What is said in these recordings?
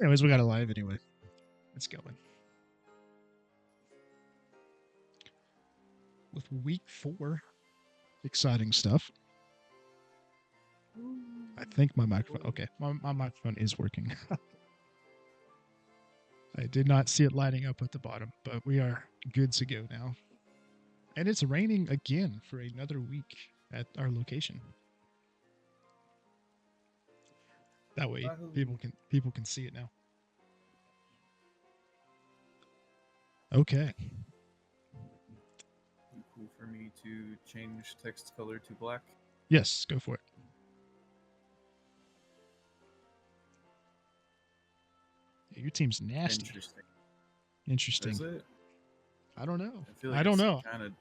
Anyways, we got it live anyway. It's going. With week 4, exciting stuff. I think my microphone. Okay, my microphone is working. I did not see it lighting up at the bottom, but we are good to go now. And it's raining again for another week at our location. That way, people can see it now. Okay. Cool for me to change text color to black? Yes, go for it. Your team's nasty. Interesting. Is it? I don't know. I feel like don't know. Kind of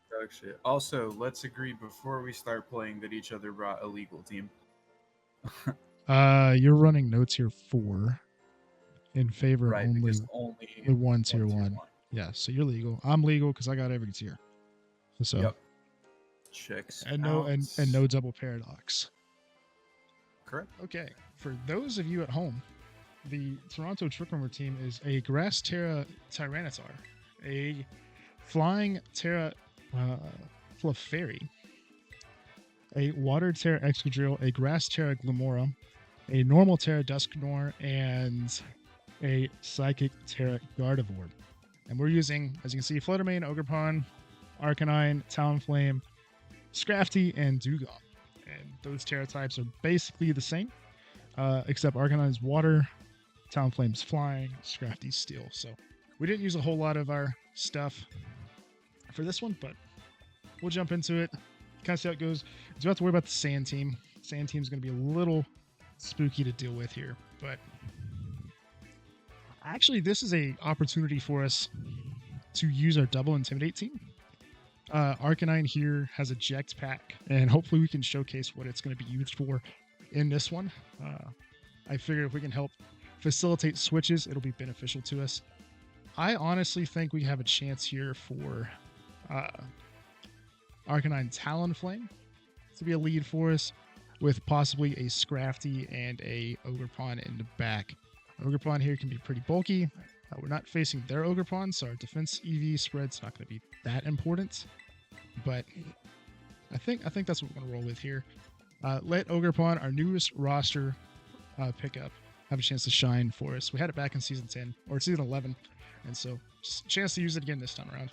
dog shit. Also, let's agree before we start playing that each other brought a legal team. You're running no tier 4 in favor right, of only one tier 1. Yeah, so you're legal. I'm legal because I got every tier. So yep. Checks and out. no double paradox. Correct. Okay, for those of you at home, the Toronto Trick Roomer team is a Grass Terra Tyranitar, a Flying Terra Clefairy, a Water Terra Excadrill, a Grass Terra Glamora, a Normal Terra Dusknoir, and a Psychic Terra Gardevoir. And we're using, as you can see, Fluttermane, Ogerpon, Arcanine, Talonflame, Scrafty, and Dugong. And those Terra types are basically the same, except Arcanine's Water, Talonflame's Flying, Scrafty's Steel. So we didn't use a whole lot of our stuff for this one, but we'll jump into it, kind of see how it goes. You don't have to worry about the Sand team. Sand team is going to be a little spooky to deal with here, but actually this is a opportunity for us to use our double Intimidate team. Arcanine here has Eject Pack, and hopefully we can showcase what it's going to be used for in this one. I figure if we can help facilitate switches, it'll be beneficial to us. I honestly think we have a chance here for Arcanine Talonflame to be a lead for us, with possibly a Scrafty and a Ogerpon in the back. Ogerpon here can be pretty bulky. We're not facing their Ogerpon, so our defense EV spread's not going to be that important. But I think that's what we're going to roll with here. Let Ogerpon, our newest roster pickup, have a chance to shine for us. We had it back in Season 10, or Season 11, and so just a chance to use it again this time around.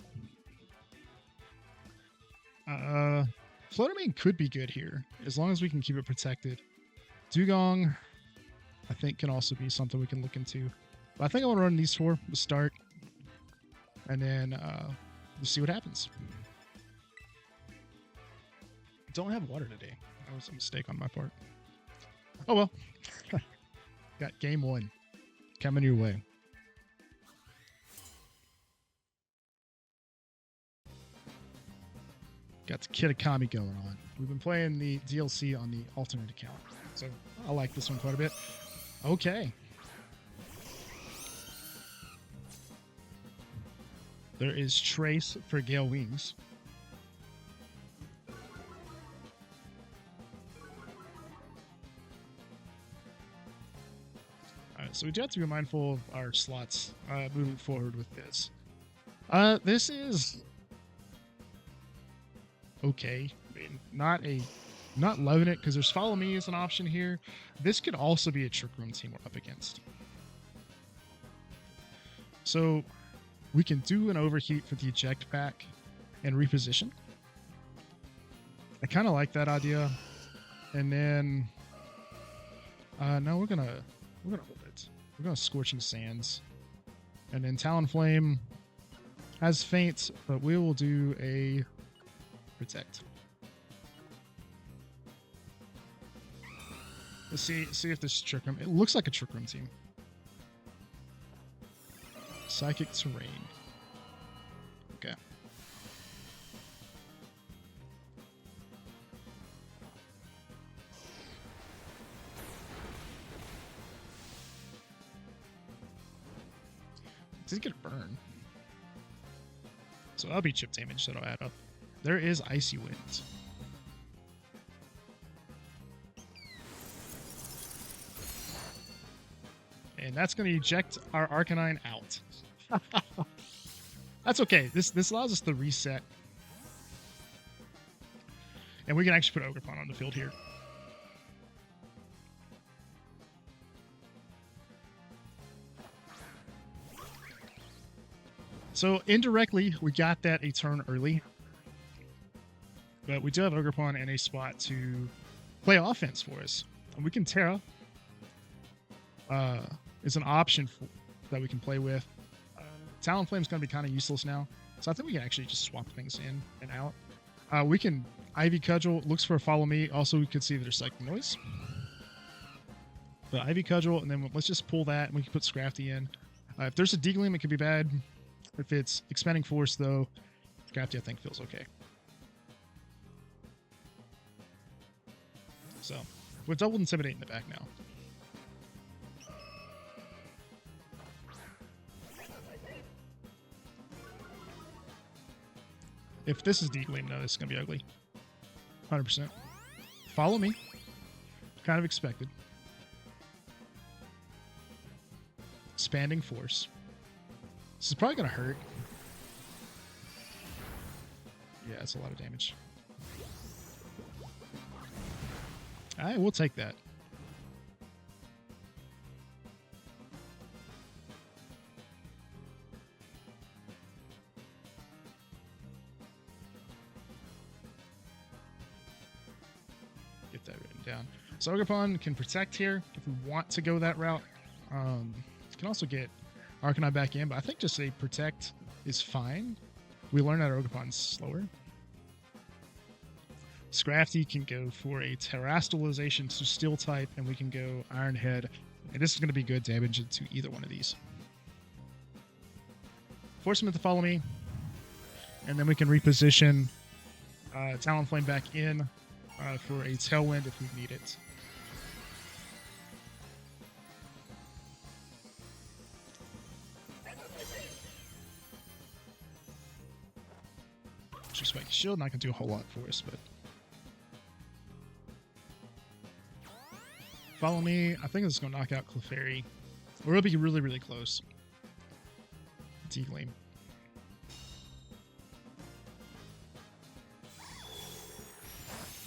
Fluttermane could be good here, as long as we can keep it protected. Dugong, I think, can also be something we can look into. But I think I want to run these 4 to start, and then we'll see what happens. Don't have water today. That was a mistake on my part. Oh well. Got game 1 coming your way. Got the Kitakami going on. We've been playing the DLC on the alternate account, so I like this one quite a bit. Okay. There is Trace for Gale Wings. Alright, so we do have to be mindful of our slots moving forward with this. This is okay. I mean, not loving it, because there's Follow Me as an option here. This could also be a Trick Room team we're up against. So we can do an Overheat for the Eject Pack and reposition. I kind of like that idea. And then no, we're gonna hold it. We're gonna Scorching Sands. And then Talonflame has Faint, but we will do a Protect. Let's see if this is Trick Room. It looks like a Trick Room team. Psychic Terrain. Okay. Did get a burn? So that'll be chip damage that'll add up. There is Icy Winds. And that's going to eject our Arcanine out. That's okay. This allows us to reset. And we can actually put Ogerpon on the field here. So indirectly, we got that a turn early. But we do have Ogerpon in a spot to play offense for us. And we can Terra. Is an option that we can play with. Talonflame's going to be kind of useless now. So I think we can actually just swap things in and out. We can Ivy Cudgel, looks for a Follow Me. Also, we can see there's like noise. But Ivy Cudgel, and then let's just pull that, and we can put Scrafty in. If there's a Deagleam, it could be bad. If it's Expanding Force, though, Scrafty, I think, feels okay. So, with Double Intimidate in the back now. If this is Deagleam, no, this is going to be ugly. 100%. Follow Me. Kind of expected. Expanding Force. This is probably going to hurt. Yeah, it's a lot of damage. Alright, we'll take that. Get that written down. So Ogerpon can protect here if we want to go that route. Can also get Arcanine back in, but I think just a protect is fine. We learned that Ogerpon's slower. Scrafty can go for a Terastallization to Steel type, and we can go Iron Head. And this is going to be good damage into either one of these. Force him to Follow Me, and then we can reposition Talonflame back in for a Tailwind if we need it. Just Spike Shield, not going to do a whole lot for us, but Follow Me. I think this is going to knock out Clefairy. Or it'll be really, really close. Deagleam.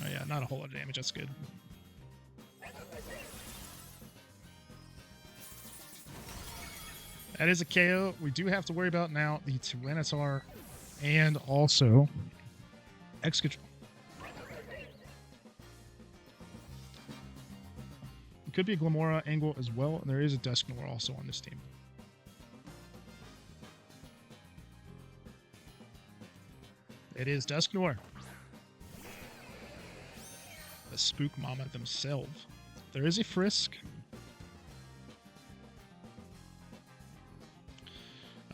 Oh yeah, not a whole lot of damage. That's good. That is a KO. We do have to worry about now the Tyranitar and also Excadrill. It could be a Glamora angle as well, and there is a Dusknoir also on this team. It is Dusknoir. The Spook Mama themselves. There is a Frisk.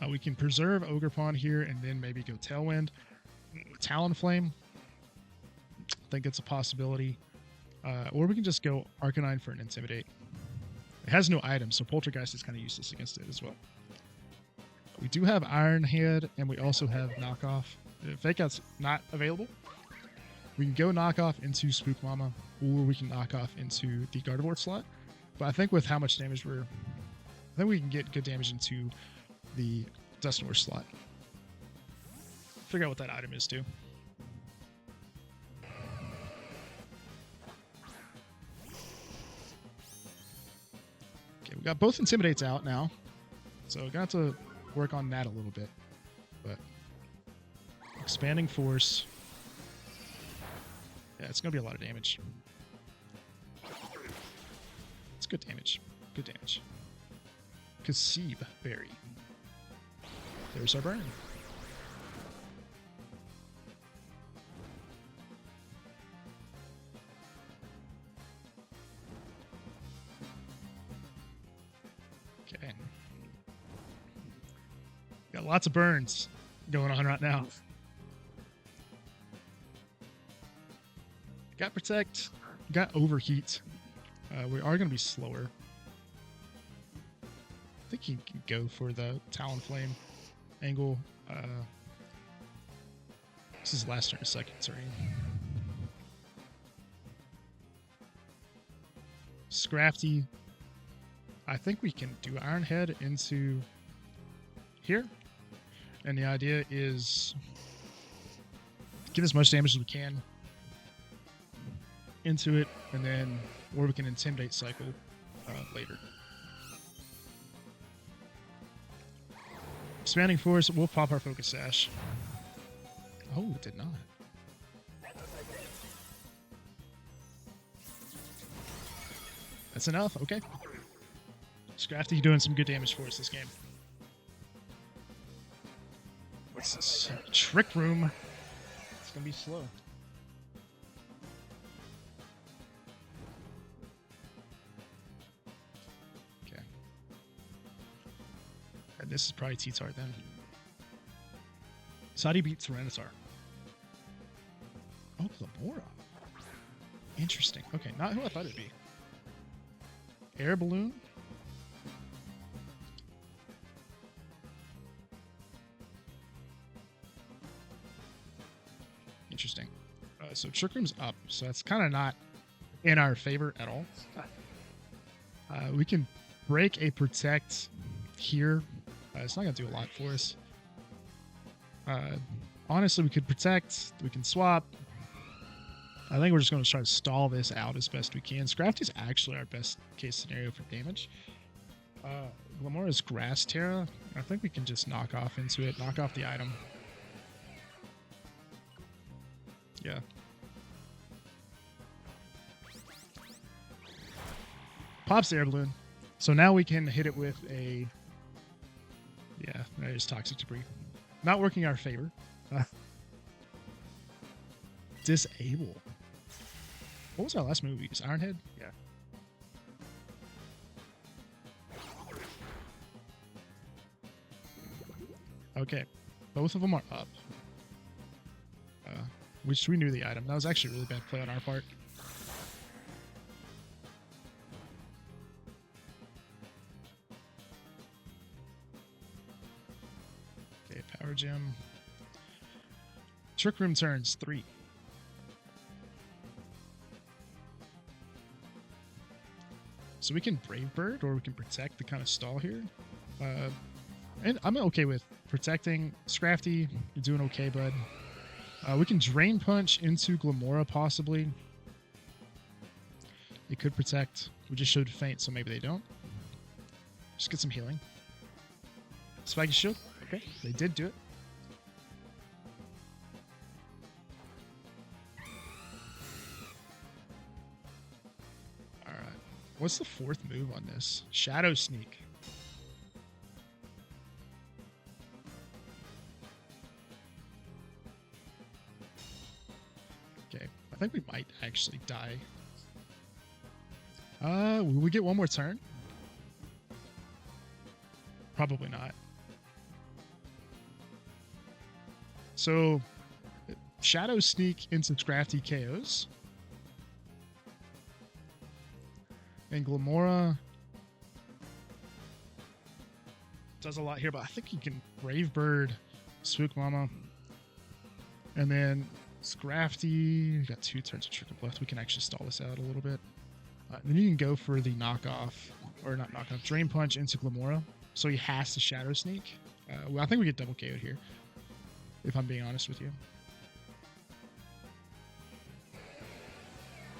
We can preserve Ogerpon here and then maybe go Tailwind. Talonflame. I think it's a possibility. Or we can just go Arcanine for an Intimidate. It has no items, so Poltergeist is kind of useless against it as well. We do have Iron Head, and we also have Knockoff. If Fake Out's not available, we can go Knockoff into Spook Mama, or we can knock off into the Gardevoir slot. But I think with how much damage I think we can get good damage into the Dusknoir slot. Figure out what that item is too. Okay, we got both Intimidates out now, so we're gonna have to work on that a little bit. But Expanding Force, yeah, it's gonna be a lot of damage. It's good damage. Good damage. Kasib Berry. There's our burn. Okay. Got lots of burns going on right now. Got Protect. Got Overheat. We are going to be slower. I think you can go for the Talonflame angle. This is last turn, second turn. Scrafty. I think we can do Iron Head into here. And the idea is get as much damage as we can into it, and then, or we can Intimidate cycle later. Expanding Force, we'll pop our Focus Sash. Oh, it did not. That's enough, okay. Scrafty doing some good damage for us this game. What's this? Trick Room. It's gonna be slow. Okay. And this is probably T-Tar then. So how do you beat Tyranitar? Oh, Glamora. Interesting. Okay, not who I thought it'd be. Air Balloon. Interesting. So Trick Room's up, so that's kind of not in our favor at all. We can break a Protect here. It's not going to do a lot for us. Honestly, we could Protect. We can swap. I think we're just going to try to stall this out as best we can. Scrafty is actually our best case scenario for damage. Glamora's Grass Terra. I think we can just knock off into it. Knock off the item. Yeah. Pops the Air Balloon. So now we can hit it with a... Yeah, there's Toxic Debris. Not working in our favor. Disable. What was our last move we used? Iron Head? Yeah. Okay. Both of them are up. Which we knew the item. That was actually a really bad play on our part. Okay, Power Gem. Trick Room turns 3. So we can Brave Bird or we can Protect to kind of stall here. And I'm okay with protecting. Scrafty, you're doing okay, bud. We can Drain Punch into Glamora, possibly. They could Protect. We just showed Faint, so maybe they don't. Just get some healing. Spiky Shield. Okay, they did do it. Alright. What's the fourth move on this? Shadow Sneak. Okay, I think we might actually die. Will we get one more turn? Probably not. So, Shadow Sneak into Scrafty KOs. And Glamora does a lot here, but I think you can Brave Bird, Spook Mama, and then Scrafty. We got 2 turns of Trick Room left. We can actually stall this out a little bit. Then you can go for the knockoff, or not knockoff, Drain Punch into Glamora. So he has to Shadow Sneak. Well, I think we get double KO'd here, if I'm being honest with you.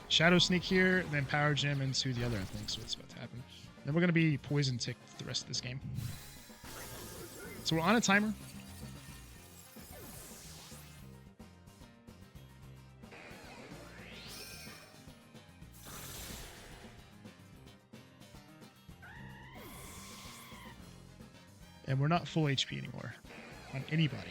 Shadow Sneak here, then Power Gem into the other, I think, so what's about to happen. Then we're going to be Poison Tick the rest of this game. So we're on a timer. And we're not full HP anymore on anybody.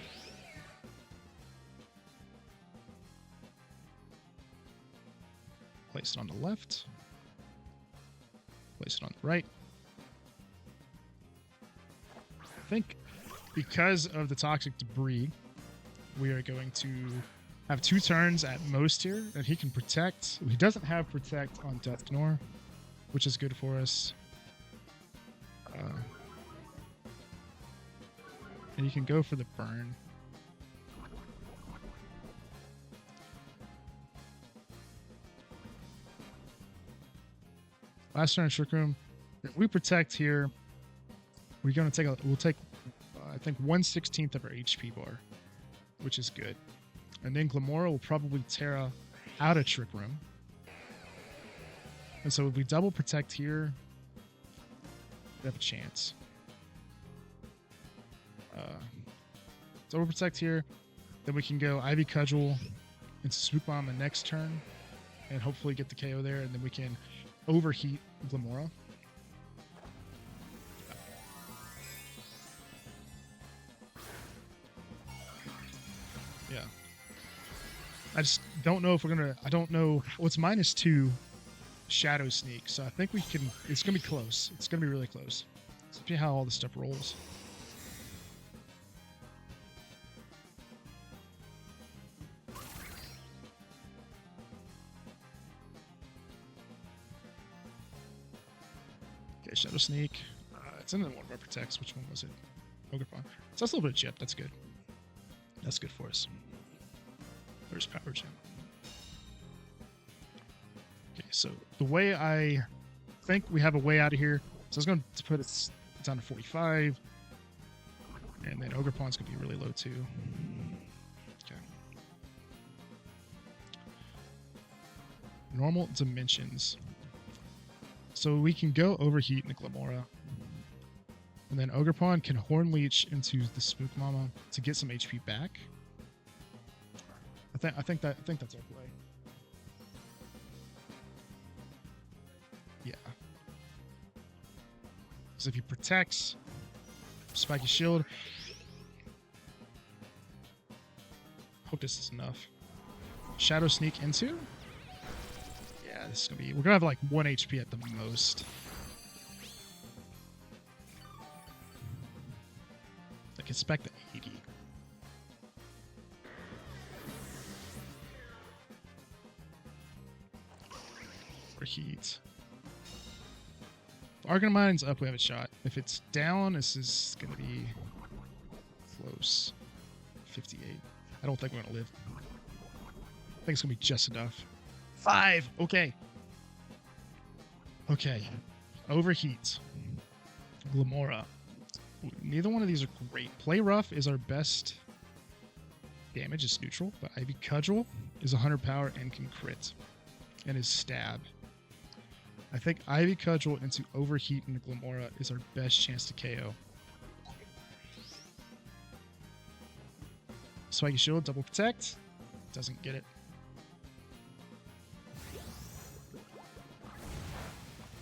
Place it on the left. Place it on the right. I think because of the Toxic Debris, we are going to have 2 turns at most here, and he can Protect. He doesn't have Protect on Death Gnor, which is good for us. And you can go for the burn. Last turn, Trick Room. If we protect here, we'll take I think 1/16 of our HP bar, which is good. And then Glamora will probably Terra out of Trick Room. And so if we double protect here, we have a chance. Double protect here, then we can go Ivy Cudgel into Swoop Bomb the next turn and hopefully get the KO there, and then we can overheat Glamora. Yeah. I just don't know if we're gonna. I don't know. Well, it's -2 Shadow Sneak, so I think we can. It's gonna be close. It's gonna be really close. Let's see how all this stuff rolls. Okay, Shadow Sneak. It's in the one of our protects. Which one was it? Pokemon. So that's a little bit of chip. That's good. That's good for us. There's Power Gem. Okay, so the way I think we have a way out of here. So I was going to put it down to 45. And then Ogerpon's going to be really low too. Okay. Normal dimensions. So we can go overheat into Glamora. And then Ogerpon can Horn Leech into the Spook Mama to get some HP back. I think that's our play. Yeah. Because if he protects, Spiky Shield. Hope this is enough. Shadow Sneak into. Yeah, this is gonna be. We're gonna have like 1 HP at the most. Like expect the 80. Heat. If Arcanine up, we have a shot. If it's down, this is going to be close. 58. I don't think we're going to live. I think it's going to be just enough. 5. Okay. Okay. Overheat. Glamora. Neither one of these are great. Play Rough is our best damage. It's neutral, but Ivy Cudgel is 100 power and can crit. And his stab. I think Ivy Cudgel into Overheat into Glamora is our best chance to KO. Spiky Shield, double protect. Doesn't get it.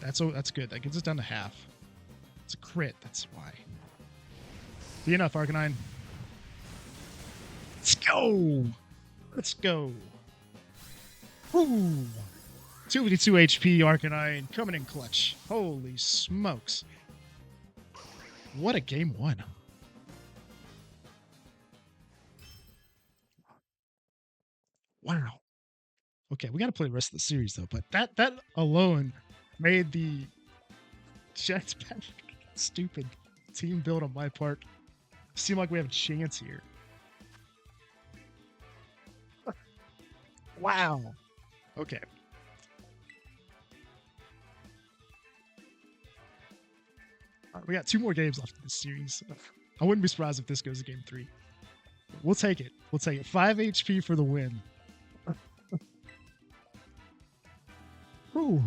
That's good. That gets us down to half. It's a crit, that's why. Be enough, Arcanine. Let's go! Let's go! Woo! 252 HP, Arcanine, coming in clutch. Holy smokes. What a game 1. Wow. Okay, we got to play the rest of the series, though. But that alone made the Jetpack stupid team build on my part seem like we have a chance here. Wow. Okay. We got 2 more games left in this series. I wouldn't be surprised if this goes to game 3. We'll take it. We'll take it. 5 HP for the win. Ooh.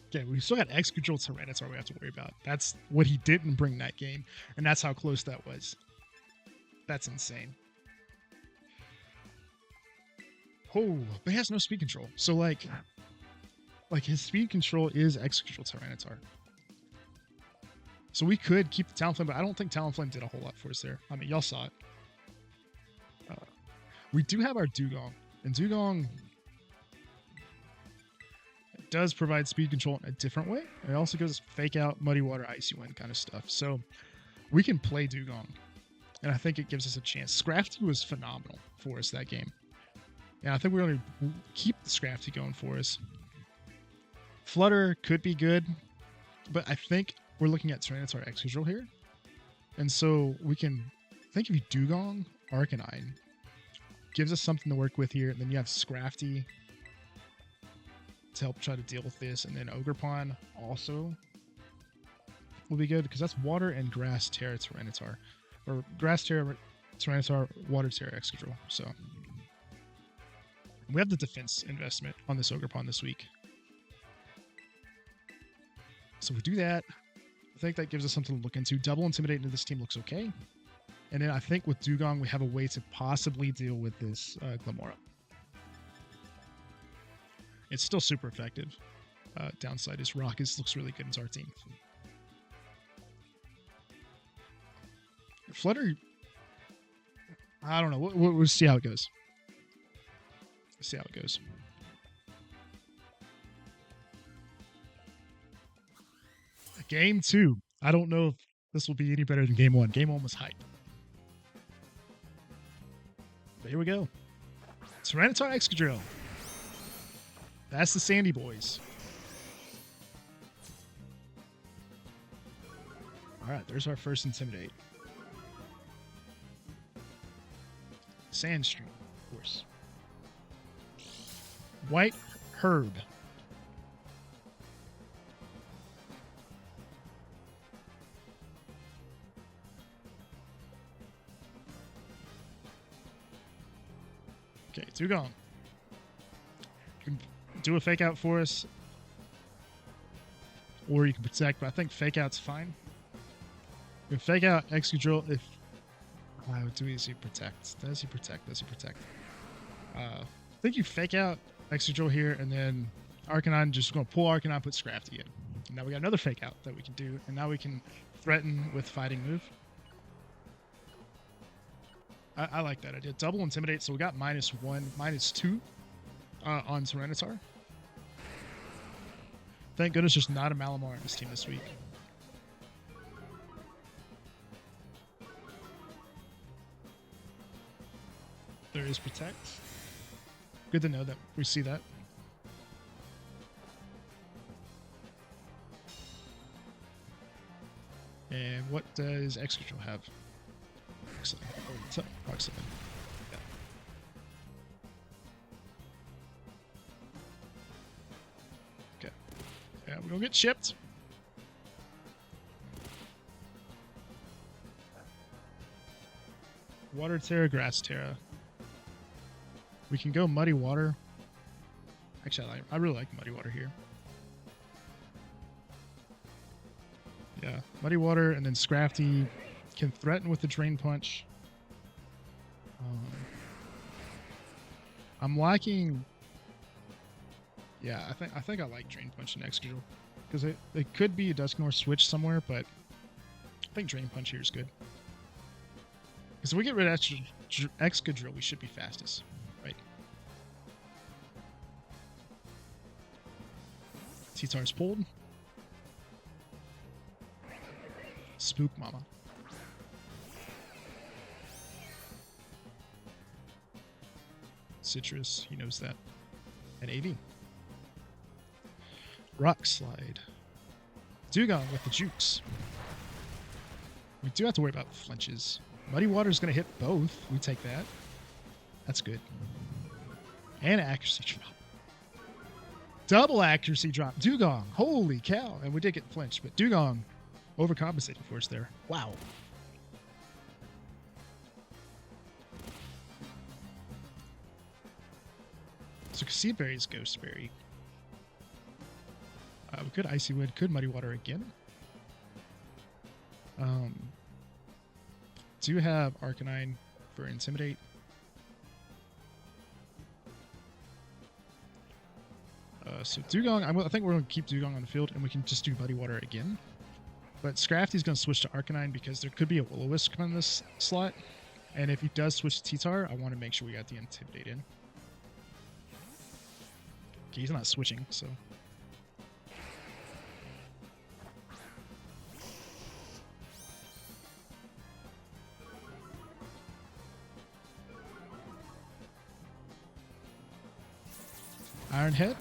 Okay, we still got X-Control Tyranitar we have to worry about. That's what he didn't bring that game, and that's how close that was. That's insane. Oh, but he has no speed control. So, like his speed control is X-Control Tyranitar. So we could keep the Talonflame, but I don't think Talonflame did a whole lot for us there. I mean, y'all saw it. We do have our Dugong, and Dugong does provide speed control in a different way. It also goes fake out, muddy water, icy wind kind of stuff. So we can play Dugong, and I think it gives us a chance. Scrafty was phenomenal for us that game. Yeah, I think we're going to keep the Scrafty going for us. Flutter could be good, but I think we're looking at Tyranitar X-Control here. And so we can think of you Dugong, Arcanine. Gives us something to work with here. And then you have Scrafty to help try to deal with this. And then Ogerpon also will be good because that's Water and Grass Terra Tyranitar. Or Grass Terra Tyranitar, Water Terra Excadrill. So we have the defense investment on this Ogerpon this week. So we do that. I think that gives us something to look into. Double Intimidate into this team looks okay. And then I think with Dugong, we have a way to possibly deal with this Glamora. It's still super effective. Downside is Rockets looks really good into our team. Flutter, I don't know. We'll see how it goes. See how it goes. Game 2. I don't know if this will be any better than Game 1. Game 1 was hype. But here we go. Tyranitar Excadrill. That's the Sandy Boys. Alright, there's our first Intimidate. Sandstream, of course. White Herb. Okay, Dugong. You can do a fake out for us. Or you can protect, but I think fake out's fine. You can fake out Excadrill if... does he protect? Does he protect? Does he protect? I think you fake out Excadrill here, and then Arcanine, just going to pull Arcanine, put Scrafty in. And now we got another fake out that we can do, and now we can threaten with Fighting Move. I like that idea. Double Intimidate, so we got -1, -2 on Tyranitar. Thank goodness there's not a Malamar in this team this week. There is Protect. Good to know that we see that. And what does Excadrill have? Excellent. Oh, excellent. Yeah. Okay. Yeah, we're gonna get chipped. Water Terra, Grass Terra. We can go Muddy Water. Actually, I really like Muddy Water here. Yeah, Muddy Water, and then Scrafty can threaten with the Drain Punch. I'm liking... Yeah, I think I like Drain Punch and Excadrill. Because it could be a Dusknoir switch somewhere, but I think Drain Punch here is good. Because if we get rid of Excadrill, we should be fastest, right? T-Tar's pulled. Spook Mama. Citrus, he knows that. And AV. Rock Slide. Dugong with the jukes. We do have to worry about flinches. Muddy Water's going to hit both. We take that. That's good. And accuracy drop. Double accuracy drop. Dugong. Holy cow. And we did get flinched, but Dugong overcompensating for us there. Wow. So Seed Berry is Ghost Berry. We could Icy Wind, could Muddy Water again. Do have Arcanine for Intimidate. So Dugong, I think we're going to keep Dugong on the field, and we can just do Muddy Water again. But Scrafty's going to switch to Arcanine because there could be a Will-O-Wisp on this slot. And if he does switch to T-Tar, I want to make sure we got the Intimidate in. Okay, he's not switching, so... Iron Head.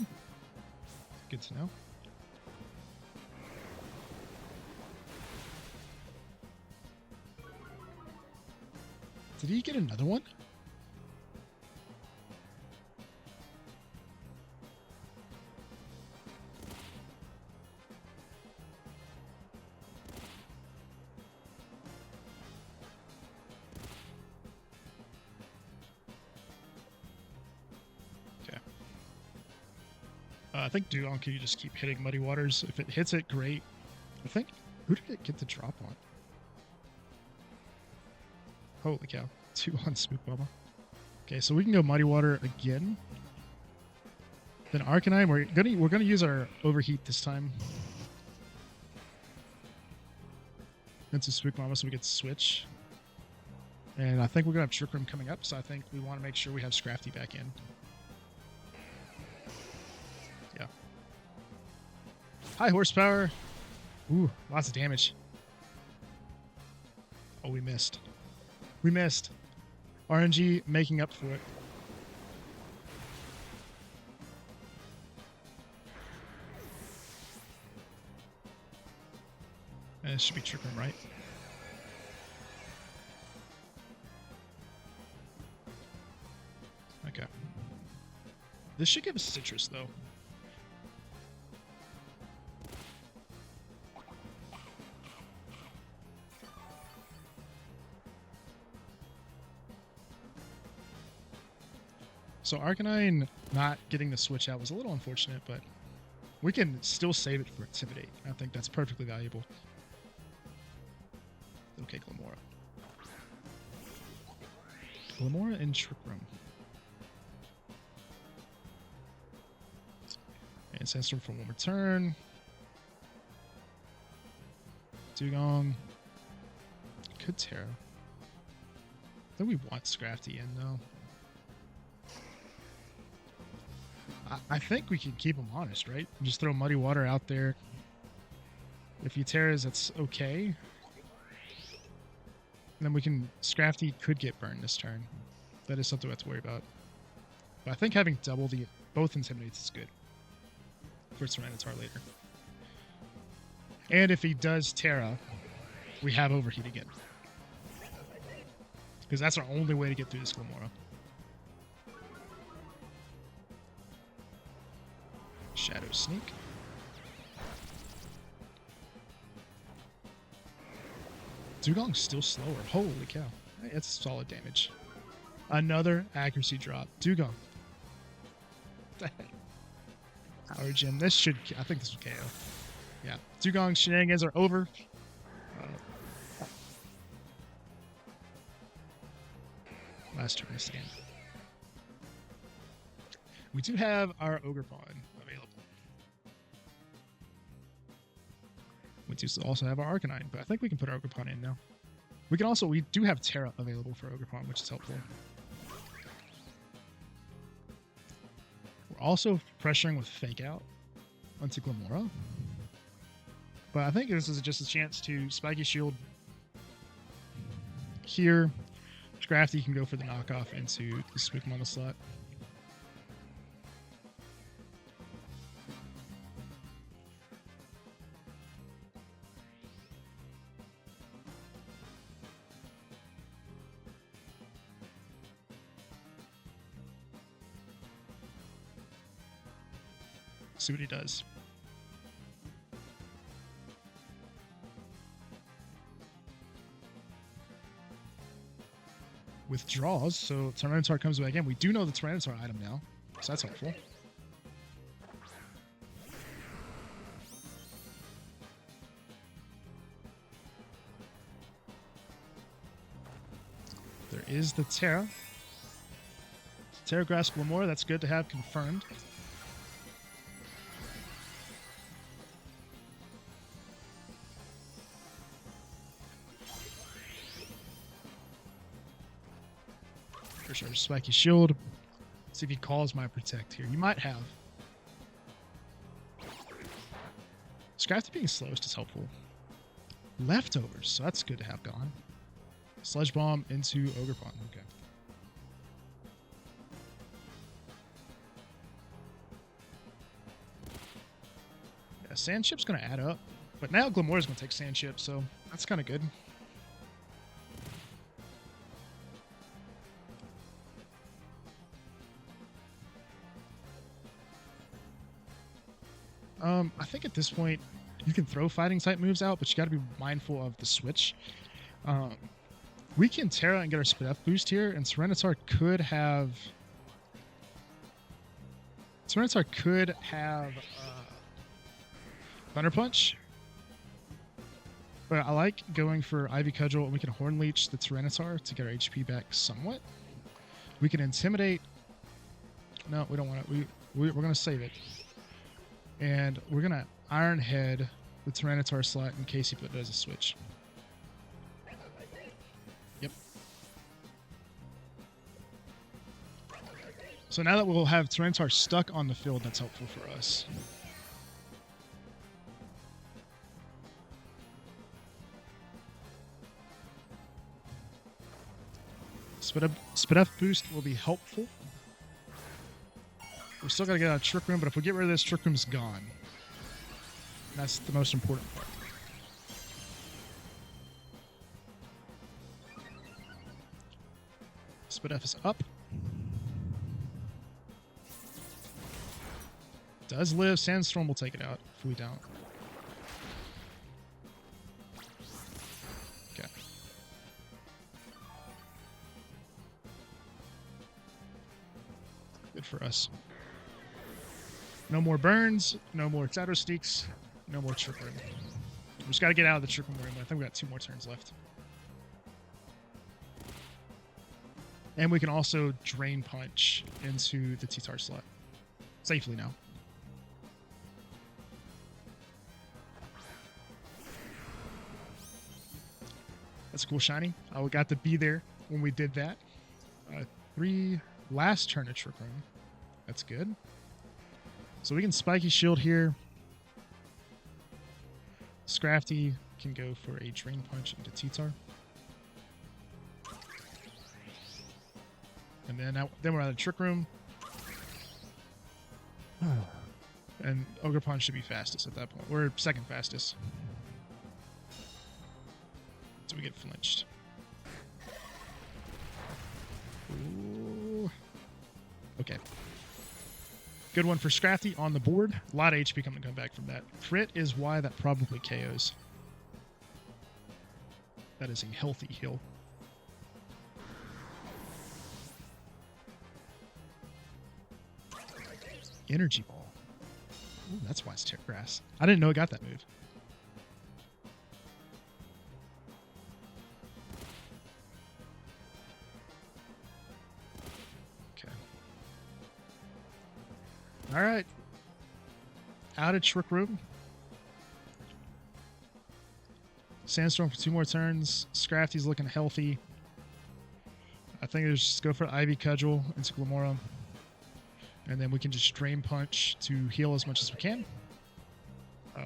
Good to know. Did he get another one? I think Dugong can just keep hitting Muddy Waters. If it hits it, great. I think, who did it get the drop on? Holy cow. 2 on Spook Bubba. Okay, so we can go Muddy Water again. Then Arcanine, we're gonna use our Overheat this time. Into Spook Mama so we get switch. And I think we're gonna have Trick Room coming up, so I think we want to make sure we have Scrafty back in. Yeah. High horsepower. Ooh, lots of damage. Oh, we missed. We missed. RNG making up for it. And it should be Trick Room, right? Okay. This should give us Citrus, though. So Arcanine not getting the switch out was a little unfortunate, but we can still save it for Intimidate. I think that's perfectly valuable. Okay, Glamora. Glamora in Trick Room. And Sandstorm for one more turn. Dugong. Could Terra. I think we want Scrafty in, though. I think we can keep him honest, right? Just throw Muddy Water out there. If he tears, that's okay. And then we can... Scrafty could get burned this turn. That is something we have to worry about. But I think having double both Intimidates is good. For Tyranitar later. And if he does Terra, we have Overheat again. Because that's our only way to get through this Glamora. Shadow Sneak. Dugong's still slower. Holy cow. That's solid damage. Another accuracy drop. Dugong. Power Gem. This should... I think this will KO. Yeah. Dugong's shenanigans are over. Last turn stand. We do have our Ogerpon available. We do also have our Arcanine, but I think we can put our Ogerpon in now. We do have Terra available for Ogerpon, which is helpful. We're also pressuring with Fake Out onto Glamora. But I think this is just a chance to Spiky Shield here. Scrafty can go for the knockoff into the Spook Mama slot. See what he does. Withdraws, so Tyranitar comes back in. We do know the Tyranitar item now, so that's helpful. There is the Terra. Terra Grass Glamora, that's good to have confirmed. For sure, Spiky Shield. See if he calls my Protect here. You might have. Scrafty being slowest is helpful. Leftovers, so that's good to have gone. Sludge Bomb into Ogerpon. Okay. Yeah, Sand Chip's going to add up. But now Glamora's going to take Sand Chip, so that's kind of good. I think at this point, you can throw fighting type moves out, but you got to be mindful of the switch. We can Terra and get our Speed Up boost here, and Tyranitar could have Tyranitar could have Thunder Punch, but I like going for Ivy Cudgel, and we can Horn Leech the Tyranitar to get our HP back somewhat. We can Intimidate. No, we don't want it. We're going to save it. And we're going to Iron Head the Tyranitar slot in case he does a switch. Yep. So now that we'll have Tyranitar stuck on the field, that's helpful for us. Speed up boost will be helpful. We're still gotta get out of Trick Room, but if we get rid of this, Trick Room's gone. That's the most important part. Speed F is up. Does live. Sandstorm will take it out if we don't. Okay. Good for us. No more burns, no more Shadow Sneaks, no more Trick Room. We just got to get out of the Trick Room. I think we got 2 more turns left. And we can also Drain Punch into the T-Tar slot. Safely now. That's a cool shiny. I got to be there when we did that. 3 last turn of Trick Room. That's good. So we can Spiky Shield here. Scrafty can go for a Drain Punch into T-Tar. And then we're out of Trick Room. And Ogerpon should be fastest at that point. We're second fastest. So we get flinched. Ooh. Okay. Good one for Scrafty on the board. A lot of HP coming to come back from that. Crit is why that probably KOs. That is a healthy heal. Energy Ball. Ooh, that's why it's Tick Grass. I didn't know it got that move. Okay. All right. Out of Trick Room. Sandstorm for 2 more turns. Scrafty's looking healthy. I think there's just go for Ivy Cudgel into Glamora. And then we can just Drain Punch to heal as much as we can. Then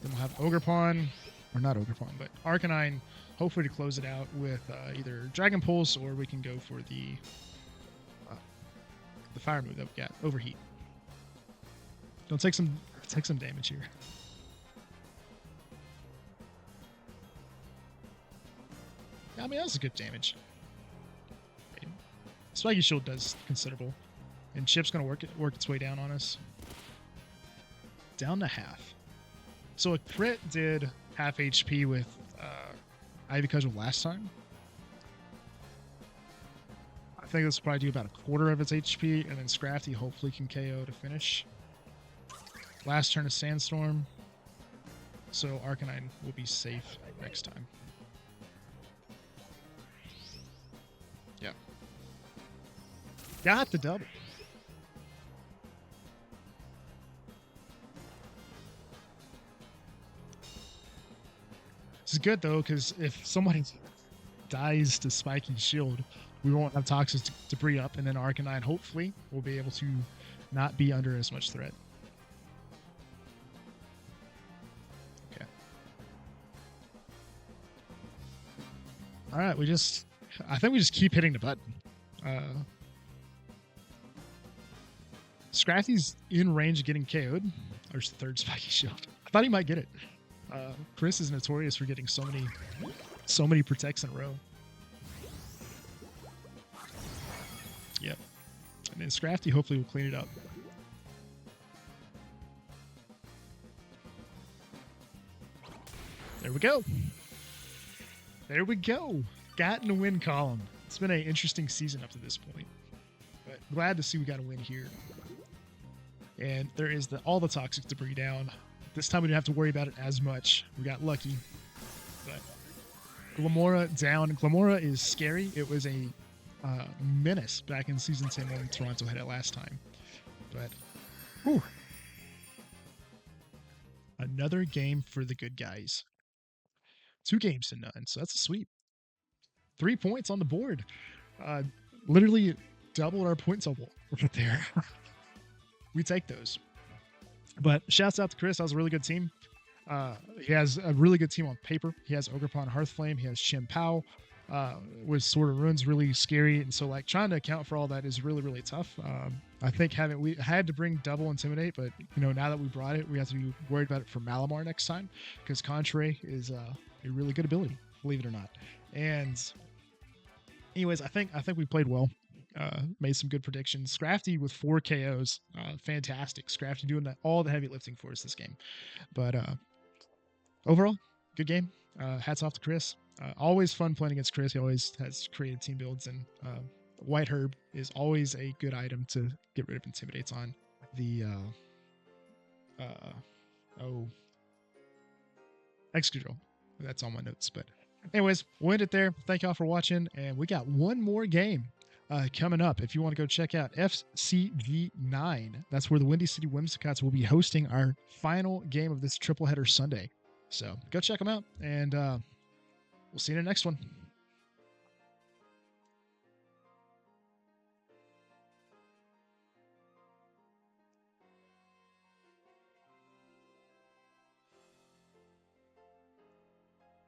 we'll have Ogerpon, or not Ogerpon, but Arcanine, hopefully to close it out with either Dragon Pulse, or we can go for the fire move that we got, Overheat. Don't take some damage here. I mean, that was a good damage. Spiky Shield does considerable. And Chip's going to work its way down on us. Down to half. So a crit did half HP with Ivy Cudgel last time. I think this will probably do about a quarter of its HP, and then Scrafty hopefully can KO to finish. Last turn of Sandstorm. So Arcanine will be safe next time. Yeah. Got the double. This is good, though, because if somebody dies to Spiky Shield, we won't have toxic debris up, and then Arcanine, hopefully, will be able to not be under as much threat. Okay. All right, I think we just keep hitting the button. Scrafty's in range of getting KO'd. There's the 3rd Spiky Shield. I thought he might get it. Chris is notorious for getting so many protects in a row. Yep. And then Scrafty hopefully will clean it up. There we go. There we go. Got in the win column. It's been an interesting season up to this point. But glad to see we got a win here. and there is all the toxic debris down. This time we didn't have to worry about it as much. We got lucky. But Glamora down. Glamora is scary. It was a menace back in Season 10 when Toronto had it last time. But, whew. Another game for the good guys. 2 games to none, so that's a sweep. 3 points on the board. Literally doubled our point total right there. We take those. But shouts out to Chris. That was a really good team. He has a really good team on paper. He has Ogrepon Hearthflame. He has Chim Pao with Sword of Runes, really scary. And so, like, trying to account for all that is really, really tough. I think we had to bring double Intimidate, but, you know, now that we brought it, we have to be worried about it for Malamar next time, because Contrary is a really good ability, believe it or not. And anyways, I think we played well. Made some good predictions. Scrafty with 4 KOs. Fantastic. Scrafty doing all the heavy lifting for us this game. But overall, good game. Hats off to Chris. Always fun playing against Chris. He always has creative team builds, and White Herb is always a good item to get rid of Intimidates on. The Excadrill. That's on my notes. But anyways, we'll end it there. Thank y'all for watching, and we got one more game coming up. If you want to go check out FCG9, that's where the Windy City Whimsicots will be hosting our final game of this triple header Sunday. So go check them out, and we'll see you in the next one.